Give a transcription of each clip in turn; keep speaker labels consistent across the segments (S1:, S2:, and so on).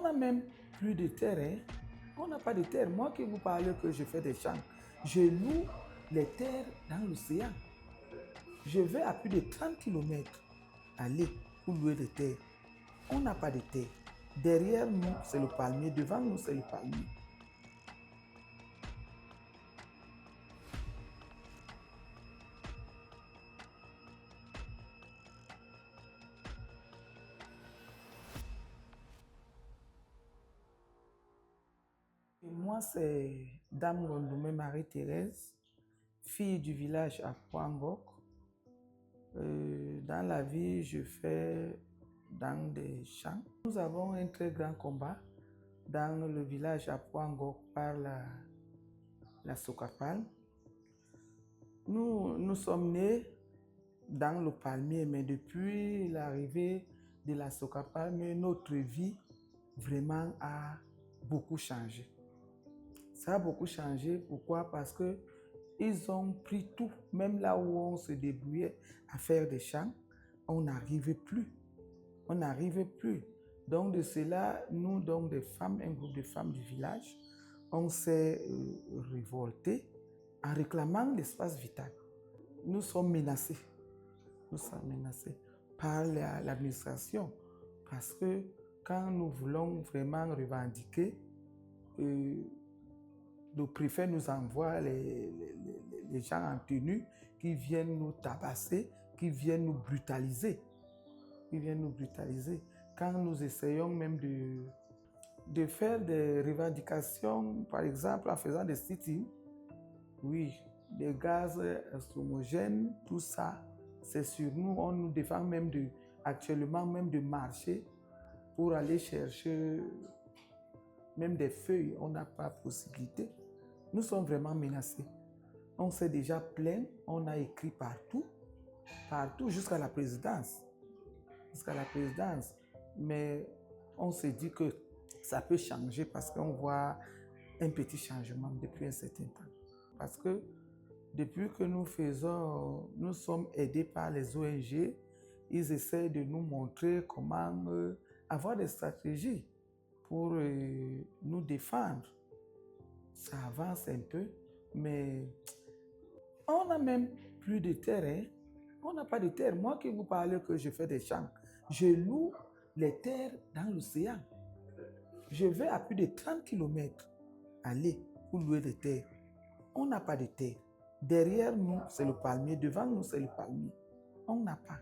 S1: n'a même plus de terre, hein? On n'a pas de terre. Moi qui vous parle que je fais des champs, je loue les terres dans l'océan. Je vais à plus de 30 km aller pour louer des terres. On n'a pas de terre. Derrière nous, c'est le palmier. Devant nous, c'est le palmier. Et moi, c'est Dame Rondoumé Marie-Thérèse, fille du village à Poangok. Dans la vie, je fais dans des champs. Nous avons un très grand combat dans le village à Poangok par la Sokapal. Nous sommes nés dans le palmier, mais depuis l'arrivée de la Sokapal, notre vie vraiment a beaucoup changé. Ça a beaucoup changé. Pourquoi? Parce que ils ont pris tout. Même là où on se débrouillait à faire des champs, on n'arrivait plus. On n'arrivait plus. Donc de cela, nous, donc des femmes, un groupe de femmes du village, on s'est révoltés en réclamant l'espace vital. Nous sommes menacés. Nous sommes menacés par l'administration. Parce que quand nous voulons vraiment revendiquer, le préfet nous envoie les gens en tenue qui viennent nous tabasser, qui viennent nous brutaliser. Qui viennent nous brutaliser. Quand nous essayons même de faire des revendications, par exemple en faisant des sit-ins, oui, des gaz lacrymogènes, tout ça, c'est sur nous. On nous défend même actuellement même de marcher pour aller chercher même des feuilles. On n'a pas possibilité. Nous sommes vraiment menacés. On s'est déjà plaint, on a écrit partout, jusqu'à la présidence. Jusqu'à la présidence. Mais on s'est dit que ça peut changer parce qu'on voit un petit changement depuis un certain temps. Parce que depuis que nous sommes aidés par les ONG, ils essaient de nous montrer comment avoir des stratégies pour nous défendre. Ça avance un peu, mais on n'a même plus de terre, hein? On n'a pas de terre. Moi qui vous parle que je fais des champs, je loue les terres dans l'océan. Je vais à plus de 30 km aller pour louer des terres. On n'a pas de terre. Derrière nous, c'est le palmier. Devant nous, c'est le palmier. On n'a pas.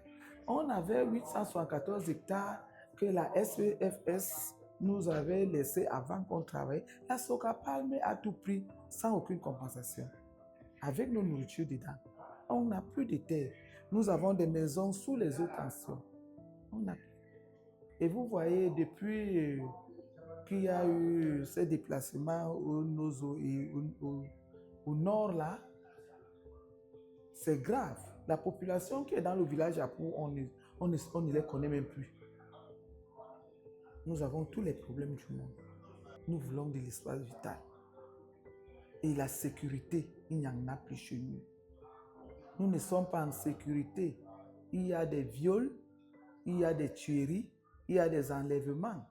S1: On avait 874 hectares que la SEFS nous avait laissé avant qu'on travaille. La Sokapal a tout pris sans aucune compensation. Avec nos nourritures dedans. On n'a plus de terre. Nous avons des maisons sous les eaux tensions. On a... Et vous voyez, depuis qu'il y a eu ces déplacements au nord là, c'est grave. La population qui est dans le village à Pou, on ne les connaît même plus. Nous avons tous les problèmes du monde. Nous voulons de l'espace vital. Et la sécurité, il n'y en a plus chez nous. Nous ne sommes pas en sécurité. Il y a des viols, il y a des tueries, il y a des enlèvements.